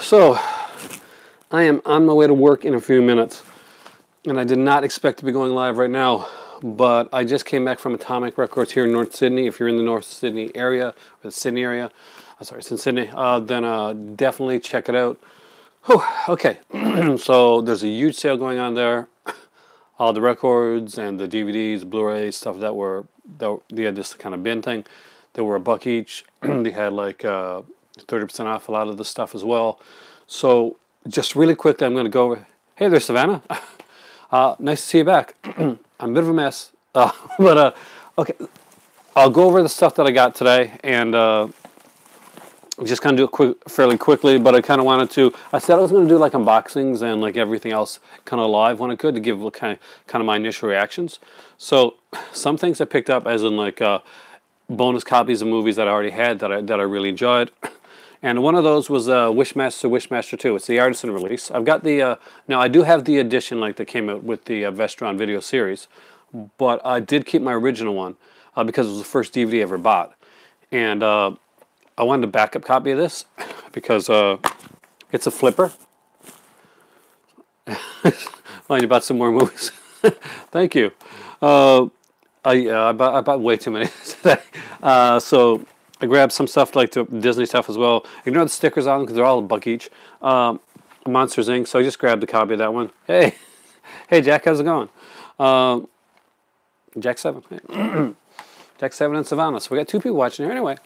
So, I am on my way to work in a few minutes, and I did not expect to be going live right now, but I just came back from Atomic Records here in North Sydney. If you're in the North Sydney area, or the Sydney area, sorry, it's in Sydney, then definitely check it out. Whew, okay, so there's a huge sale going on there. All the records and the DVDs, Blu-rays, stuff they had this kind of bin thing. They were $1 each. They had like 30% off a lot of the stuff as well. So just really quickly, I'm going to go over. Hey there, Savannah. Nice to see you back. I'm a bit of a mess, but okay. I'll go over the stuff that I got today, and just kind of do it fairly quickly. But I kind of wanted to. I said I was going to do like unboxings and like everything else kind of live when I could, to give kind of my initial reactions. So some things I picked up as in like bonus copies of movies that I already had that I really enjoyed. And one of those was Wishmaster 2. It's the artisan release. I've got the, now I do have the edition like that came out with the Vestron video series, but I did keep my original one because it was the first DVD I ever bought. And I wanted a backup copy of this because it's a flipper. Well, you bought some more movies. Thank you. I bought way too many today. So I grabbed some stuff like the Disney stuff as well. Ignore the stickers on them because they're all $1 each. Monsters Inc. So I just grabbed a copy of that one. Hey, hey Jack, how's it going? Jack 7. Hey. Jack 7 and Savannah. So we got 2 people watching here anyway.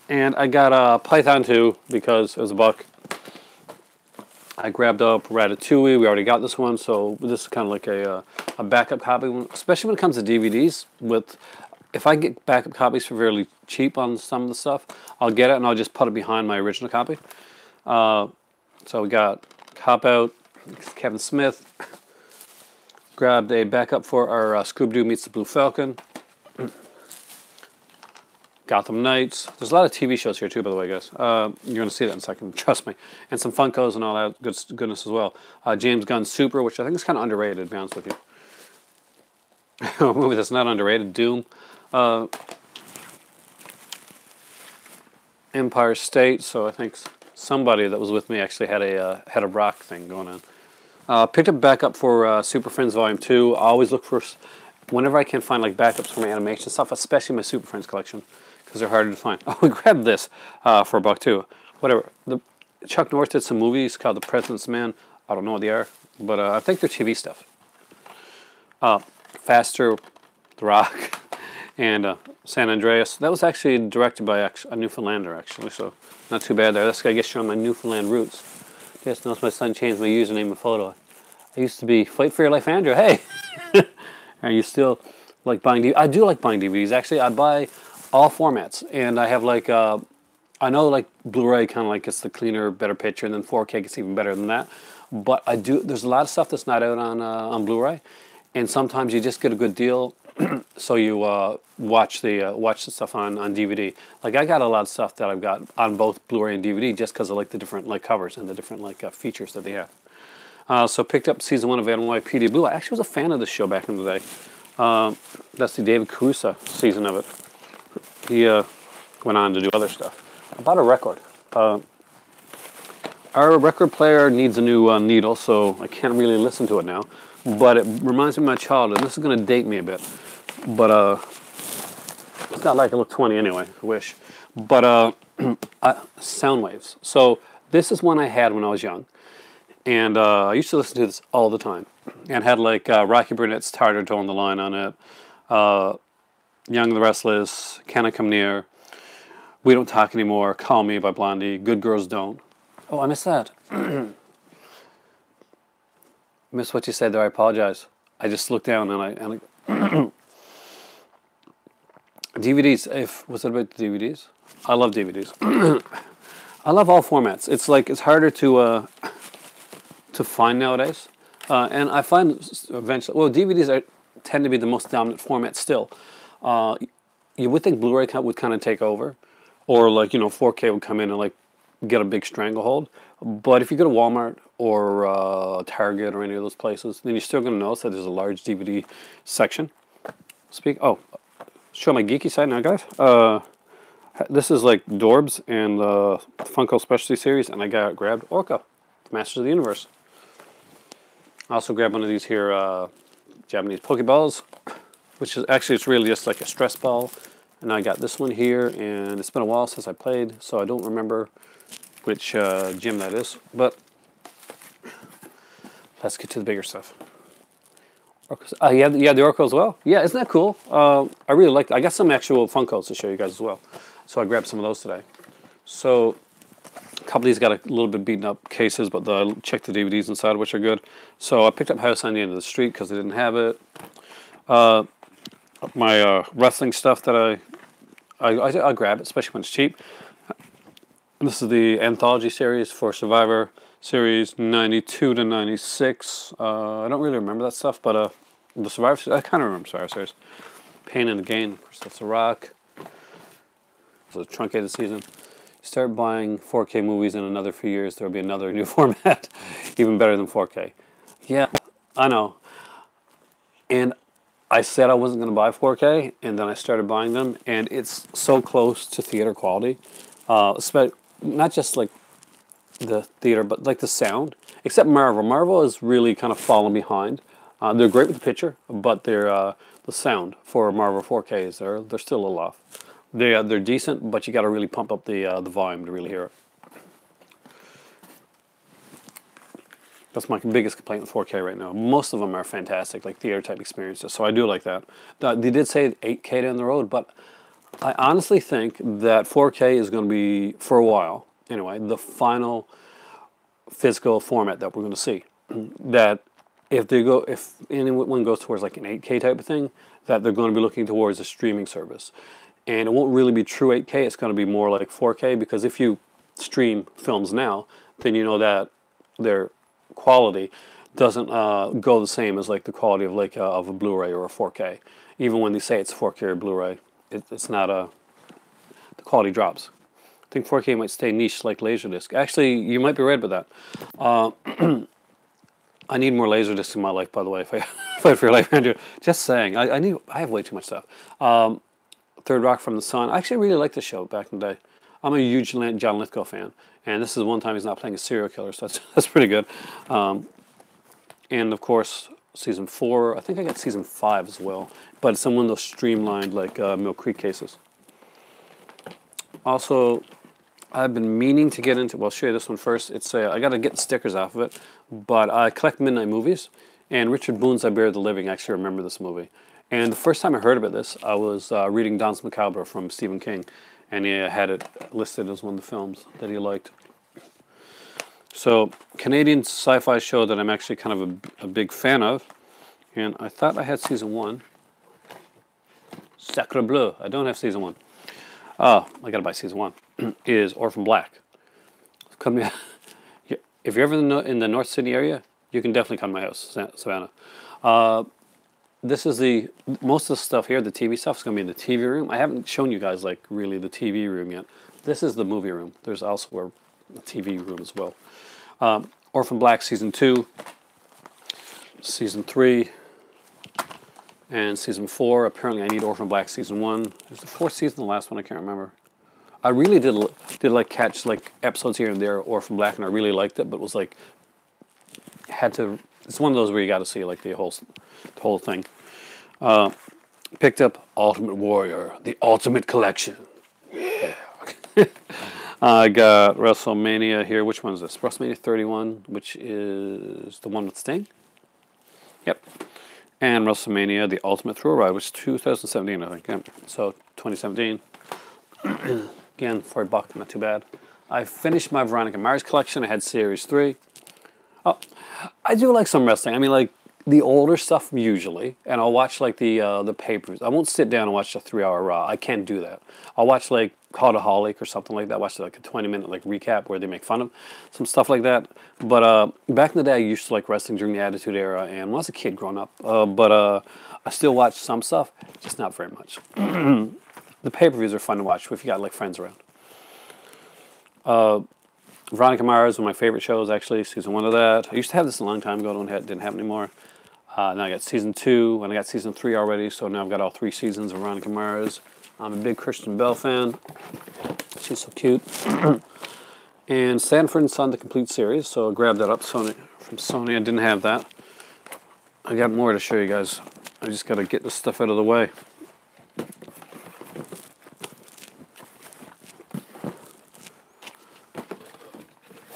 And I got Python 2 because it was $1. I grabbed up Ratatouille. We already got this one, so this is kind of like a backup copy, especially when it comes to DVDs. If I get backup copies for fairly cheap on some of the stuff, I'll get it and I'll just put it behind my original copy. So we got Cop Out, Kevin Smith. Grabbed a backup for our Scooby-Doo Meets the Blue Falcon. Gotham Knights. There's a lot of TV shows here too, by the way, guys. You're going to see that in a second, trust me. And some Funkos and all that goodness as well. James Gunn Super, which I think is kind of underrated, to be honest with you. A movie that's not underrated, Doom. Empire State. So I think somebody that was with me actually had a rock thing going on. Picked up backup for Super Friends Volume 2. I always look for, whenever I can find like backups for my animation stuff, especially my Super Friends collection, because they're harder to find. Oh, we grabbed this for $1 too. Whatever. Chuck Norris did some movies called The President's Man. I don't know what they are, but I think they're TV stuff. Faster, The Rock, and San Andreas. That was actually directed by a Newfoundlander, actually, so not too bad there. That's, I guess, showing my Newfoundland roots. Just notice my son changed my username and photo. I used to be Fight for Your Life Andrew. Hey! Are you still like buying DVDs? I do like buying DVDs, actually. I buy all formats, and I have like, I know like Blu-ray kind of like gets the cleaner, better picture, and then 4K gets even better than that. But there's a lot of stuff that's not out on Blu-ray, and sometimes you just get a good deal, so you watch the stuff on DVD. Like I got a lot of stuff that I've got on both Blu-ray and DVD just because I like the different like covers and the different like features that they have. So picked up season 1 of NYPD Blue. I actually was a fan of this show back in the day. That's the David Caruso season of it. He went on to do other stuff. I bought a record. Our record player needs a new needle, so I can't really listen to it now. But it reminds me of my childhood. This is going to date me a bit. But it's not like I look 20 anyway, I wish. But sound waves. So this is one I had when I was young. And I used to listen to this all the time. And had like Rocky Burnett's Tired of Towing the Line on it. Young and the Restless, Can I Come Near, We Don't Talk Anymore, Call Me by Blondie, Good Girls Don't. Oh, I missed that. Missed what you said there, I apologize. I just looked down and I DVDs, was it about the DVDs? I love DVDs. I love all formats. It's like, it's harder to find nowadays. And I find eventually, well, DVDs tend to be the most dominant format still. You would think Blu-ray would kind of take over, or like, you know, 4K would come in and like get a big stranglehold. But if you go to Walmart or Target or any of those places, then you're still going to notice that there's a large DVD section. Show my geeky side now, guys. This is like Dorbs and the Funko Specialty Series, and I grabbed Orca, Masters of the Universe. I also grabbed one of these here Japanese Pokeballs, which is actually, it's really just like a stress ball. And I got this one here, and it's been a while since I played, so I don't remember which gym that is. But let's get to the bigger stuff. Orcas. Yeah, the Orca as well. Yeah, isn't that cool? I really like. I got some actual Funkos to show you guys as well, so I grabbed some of those today. So a couple of these got a little bit beaten up cases, but check the DVDs inside, which are good. So I picked up House on the End of the Street because they didn't have it. My wrestling stuff that I'll grab, especially when it's cheap. This is the anthology series for Survivor Series 92 to 96. I don't really remember that stuff, but the Survivor, I kind of remember Survivor Series. Pain and Gain, of course, that's The Rock. It's a truncated season. You start buying 4K movies in another few years, there'll be another new format, even better than 4K. Yeah, I know. And I said I wasn't going to buy 4K, and then I started buying them, and it's so close to theater quality. Not just like the theater, but like the sound. Except Marvel. Marvel is really kind of falling behind. They're great with the picture, but the sound for Marvel 4Ks, they're still a little off. They're decent, but you got to really pump up the volume to really hear it. That's my biggest complaint with 4K right now. Most of them are fantastic, like theater type experiences, so I do like that. They did say 8K down the road, but I honestly think that 4K is going to be, for a while anyway, the final physical format that we're going to see. That if anyone goes towards like an 8K type of thing, that they're going to be looking towards a streaming service. And it won't really be true 8K, it's going to be more like 4K, because if you stream films now, then you know that their quality doesn't go the same as like the quality of of a Blu-ray or a 4K. Even when they say it's 4K or Blu-ray, it's not the quality drops. I think 4K might stay niche like Laserdisc. Actually, you might be right about that. I need more Laserdiscs in my life, by the way. If I fight for your life, Andrew. Just saying. I have way too much stuff. Third Rock from the Sun. I actually really liked the show back in the day. I'm a huge John Lithgow fan, and this is one time he's not playing a serial killer, so that's pretty good. And of course, season 4. I think I got season 5 as well, but it's one of those streamlined like Mill Creek cases. Also, I've been meaning to get into. Well, I'll show you this one first. It's I got to get the stickers off of it, but I collect midnight movies, and Richard Boone's I Bear the Living. I actually remember this movie. And the first time I heard about this, I was reading Danse Macabre from Stephen King, and he had it listed as one of the films that he liked. So, Canadian sci-fi show that I'm actually kind of a big fan of, and I thought I had season 1. Sacre bleu, I don't have season 1. Oh, I gotta buy season 1. Is Orphan Black. If you're ever in the North Sydney area, you can definitely come to my house, Savannah. This is most of the stuff here, the TV stuff, is going to be in the TV room. I haven't shown you guys, like, really the TV room yet. This is the movie room. There's also a TV room as well. Orphan Black Season 2, Season 3, and Season 4. Apparently I need Orphan Black Season 1. There's the 4th season, the last one, I can't remember. I really did like catch, like, episodes here and there, Orphan Black, and I really liked it, but was, like, it's one of those where you got to see, like, the whole thing. Picked up Ultimate Warrior, the Ultimate Collection. Yeah. I got WrestleMania here. Which one is this? WrestleMania 31, which is the one with Sting. Yep. And WrestleMania, the Ultimate Thrill Ride, which is 2017, I think. Yep. So 2017. Again, for $1, not too bad. I finished my Veronica Mars collection. I had Series 3. Oh, I do like some wrestling. I mean, like, the older stuff usually, and I'll watch like the pay-per-views. I won't sit down and watch a 3-hour Raw. I can't do that. I'll watch like Cultaholic or something like that. Watch like a 20-minute like recap where they make fun of some stuff like that. But back in the day, I used to like wrestling during the Attitude Era, and when I was a kid growing up. But I still watch some stuff, just not very much. The pay-per-views are fun to watch if you got like friends around. Veronica Mars is one of my favorite shows, actually. Season 1 of that. I used to have this a long time ago. Didn't have it anymore. Now I got season 2, and I got season 3 already, so now I've got all 3 seasons of Veronica Mars. I'm a big Kristen Bell fan. She's so cute. And Sanford and Son, the complete series. So I grabbed that up from Sony. I didn't have that. I got more to show you guys. I just got to get this stuff out of the way.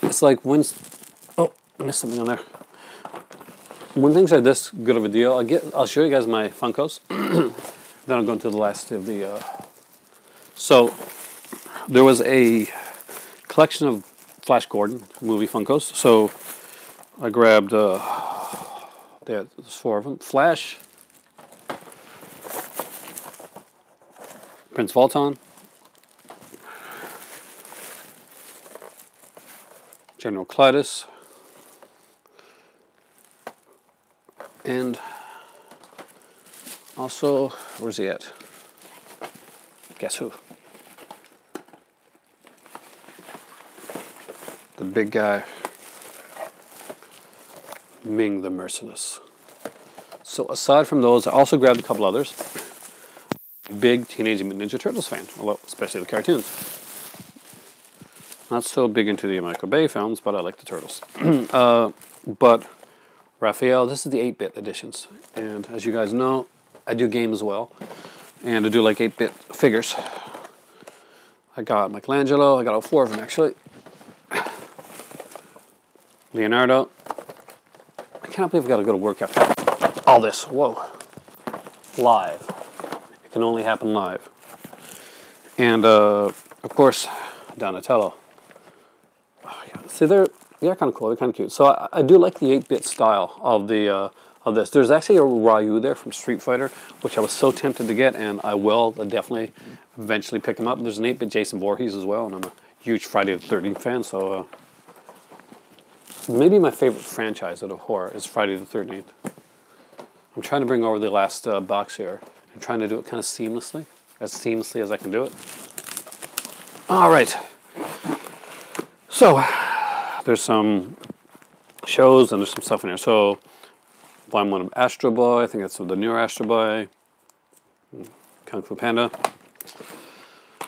It's like when... Oh, I missed something on there. When things are this good of a deal, I'll show you guys my Funkos. Then I'll go into the last of the... So, there was a collection of Flash Gordon movie Funkos. So, I grabbed... there's 4 of them. Flash. Prince Volton. General Clytus. And also, where's he at? Guess who? The big guy, Ming the Merciless. So aside from those, I also grabbed a couple others. Big Teenage Mutant Ninja Turtles fan, especially the cartoons. Not so big into the Michael Bay films, but I like the Turtles. But Raphael, this is the 8-bit editions. And as you guys know, I do game as well. And I do like 8-bit figures. I got Michelangelo. I got all 4 of them, actually. Leonardo. I can't believe I got to go to work after all this. Whoa. Live. It can only happen live. And, of course, Donatello. Oh, yeah. See, they're kind of cool. They're kind of cute. So I do like the 8-bit style of the of this. There's actually a Ryu there from Street Fighter, which I was so tempted to get, and I will definitely eventually pick him up. There's an 8-bit Jason Voorhees as well, and I'm a huge Friday the 13th fan, so maybe my favorite franchise out of horror is Friday the 13th. I'm trying to bring over the last box here. I'm trying to do it kind of seamlessly as I can do it. All right. So, there's some shows and there's some stuff in here. So, Volume 1 of Astro Boy. I think that's the newer Astro Boy. Kung Fu Panda.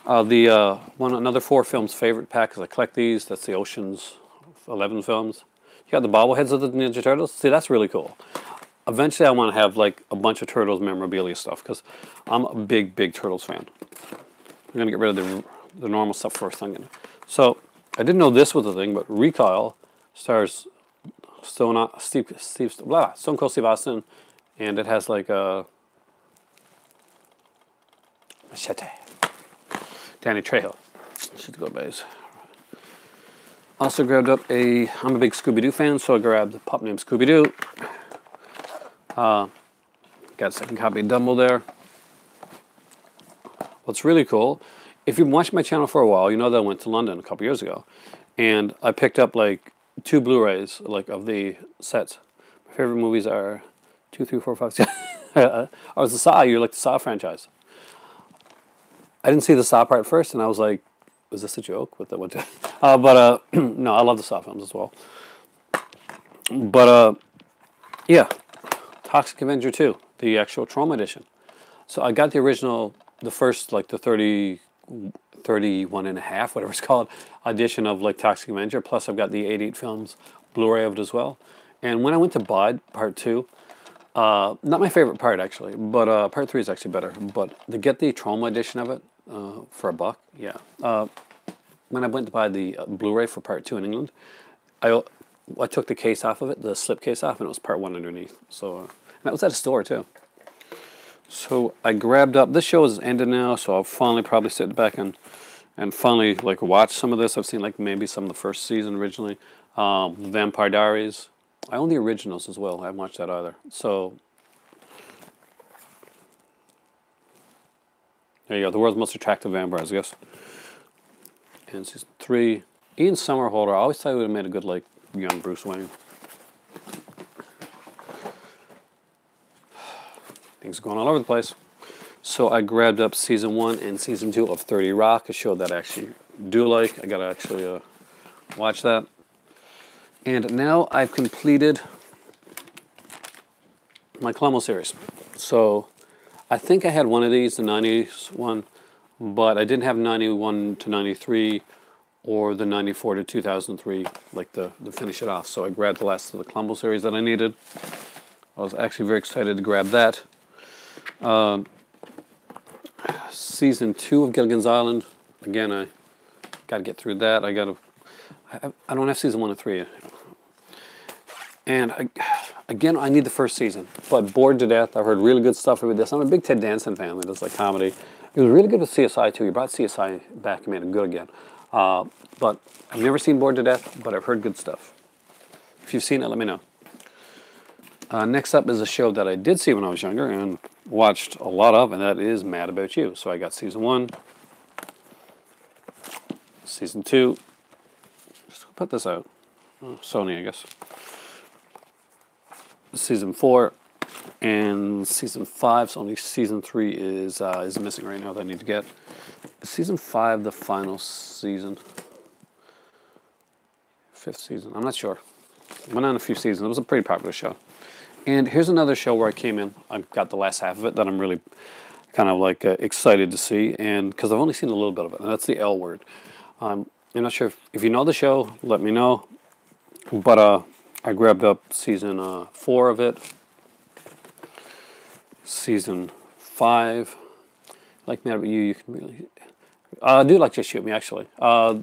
Another 4 films favorite pack, because I collect these. That's the Ocean's 11 films. You got the bobbleheads of the Ninja Turtles. See, that's really cool. Eventually, I want to have like a bunch of Turtles memorabilia stuff, because I'm a big Turtles fan. I'm going to get rid of the normal stuff first. So, I didn't know this was a thing, but Recoil stars Stone Cold Steve Austin, and it has like a machete. Danny Trejo. Should go base. Also grabbed up I'm a big Scooby-Doo fan, so I grabbed a pup named Scooby-Doo. Got a second copy of Dumbo there. What's really cool, if you've watched my channel for a while, you know that I went to London a couple years ago, and I picked up like 2 Blu-rays of the sets. My favorite movies are 2, 3, 4, 5, 6. I was the Saw. You like the Saw franchise. I didn't see the Saw part first, and I was like, "Was this a joke?" But no, I love the Saw films as well. But yeah, Toxic Avenger 2, the actual Trauma edition. So I got the original, the first the 31 and a half, whatever it's called, edition of Toxic Avenger. Plus, I've got the 88 films Blu-ray of it as well. And when I went to buy Part 2, not my favorite part actually, but Part 3 is actually better. But to get the Trauma edition of it for $1, yeah. When I went to buy the Blu-ray for Part 2 in England, I took the case off of it, the slip case off, and it was Part 1 underneath. So and that was at a store too. So I grabbed up, this show is ended now, so I'll finally probably sit back and finally watch some of this. I've seen maybe some of the first season originally. Vampire Diaries. I own the originals as well. I haven't watched that either. So there you go. The World's Most Attractive Vampires, I guess. And season 3. Ian Somerhalder. I always thought he would have made a good young Bruce Wayne. Things are going all over the place. So I grabbed up season 1 and season 2 of 30 Rock, a show that I actually do like. I gotta actually watch that. And now I've completed my Columbo series. So I think I had one of these, the 90s one. but I didn't have 91 to 93 or the 94 to 2003, like to finish it off. So I grabbed the last of the Columbo series that I needed. I was actually very excited to grab that. Season 2 of Gilligan's Island. Again, I got to get through that. I don't have season 1 and 3 yet. And again, I need the first season, but bored to death. I've heard really good stuff about this. I'm a big Ted Danson fan. That does like comedy. He was really good with CSI too. He brought CSI back and made it good again. But I've never seen Bored to Death, but I've heard good stuff. If you've seen it, let me know. Next up is a show that I did see when I was younger and watched a lot of, and that is Mad About You. So I got season 1, season 2. Just put this out. Oh, Sony, I guess. Season 4 and season 5. So only season 3 is missing right now that I need to get. Is season 5 the final season? 5th season? I'm not sure. Went on a few seasons. It was a pretty popular show. And here's another show where I came in. I've got the last half of it that I'm really kind of like excited to see, and because I've only seen a little bit of it, and that's The L Word. I'm not sure if you know the show. Let me know. But I grabbed up season 4 of it, season 5. Like Mad About You, you can really. I do like Just Shoot Me actually. The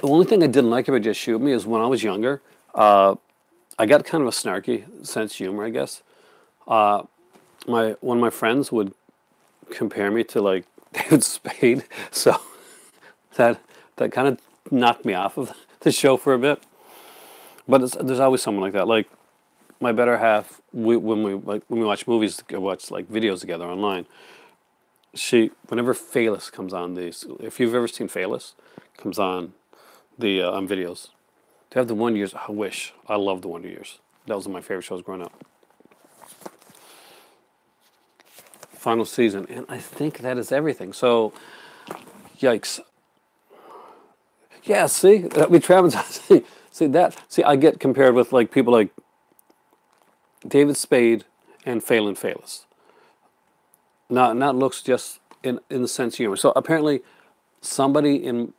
only thing I didn't like about Just Shoot Me is when I was younger. I got kind of a snarky sense of humor, I guess. One of my friends would compare me to like David Spade, so that kind of knocked me off of the show for a bit. But there's always someone like that. Like my better half, when we watch movies, watch like videos together online. Whenever Fearless comes on these, if you've ever seen Fearless, comes on the on videos. To have the Wonder Years, I love the Wonder Years. That was one of my favorite shows growing up. Final season, and I think that is everything. So, yikes. Yeah, see, we Travis, see, I get compared with like people like David Spade and Phelan Fearless. Not looks, just in the sense of humor. So apparently, somebody in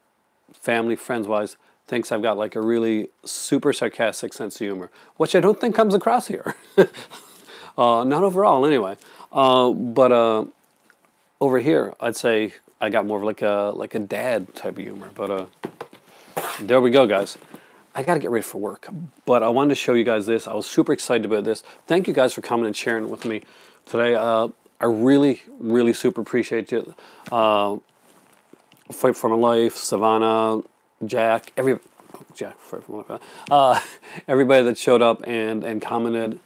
family, friends-wise, thinks I've got like a really super sarcastic sense of humor, which I don't think comes across here. Not overall, anyway. But over here, I'd say I got more of like a dad type of humor. But there we go, guys. I got to get ready for work, but I wanted to show you guys this. I was super excited about this. Thank you guys for coming and sharing with me today. I really, really super appreciate you. Fight for My Life, Savannah, Jack, everybody that showed up and commented.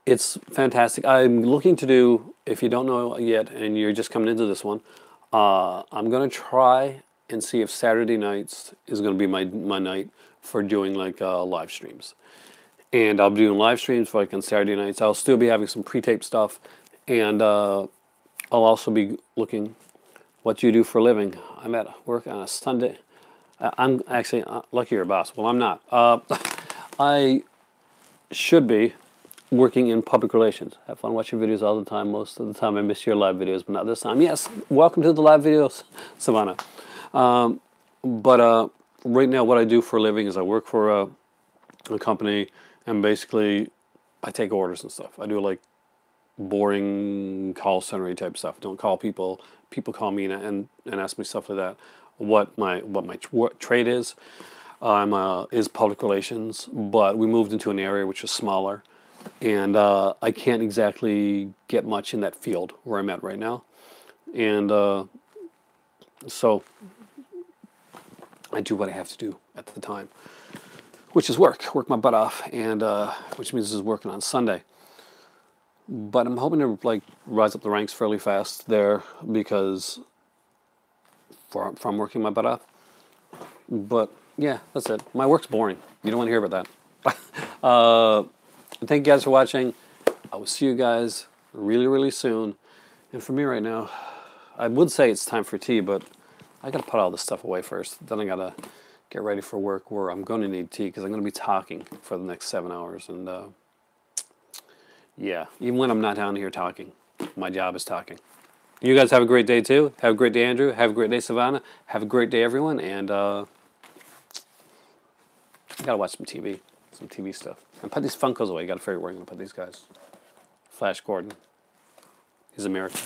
It's fantastic. I'm looking to do, if you don't know yet and you're just coming into this one, I'm going to try and see if Saturday nights is going to be my night for doing like live streams. And I'll be doing live streams for like on Saturday nights. I'll still be having some pre-tape stuff, and I'll also be looking what you do for a living. I'm at work on a Sunday. I'm actually lucky you're a boss. Well, I'm not. I should be working in public relations. Have fun watching videos all the time. Most of the time I miss your live videos, but not this time. Yes, welcome to the live videos, Savannah. But right now what I do for a living is I work for a company, and basically I take orders and stuff. I do like boring call center type stuff. Don't call people. People call me and ask me stuff like that. What my trade is public relations, but we moved into an area which is smaller, and I can't exactly get much in that field where I'm at right now, and so I do what I have to do at the time, which is work my butt off, and which means this is working on Sunday. But I'm hoping to like rise up the ranks fairly fast there, because from working my butt off. But yeah, that's it. My work's boring. You don't want to hear about that. Thank you guys for watching. I will see you guys really, really soon. And for me right now, I would say it's time for tea, but I got to put all this stuff away first. Then I got to get ready for work, where I'm going to need tea because I'm going to be talking for the next 7 hours. And yeah, even when I'm not down here talking, my job is talking. You guys have a great day too. Have a great day, Andrew. Have a great day, Savannah. Have a great day, everyone. And gotta watch some TV stuff. And put these Funkos away. You gotta figure out where I'm gonna put these guys. Flash Gordon. He's American.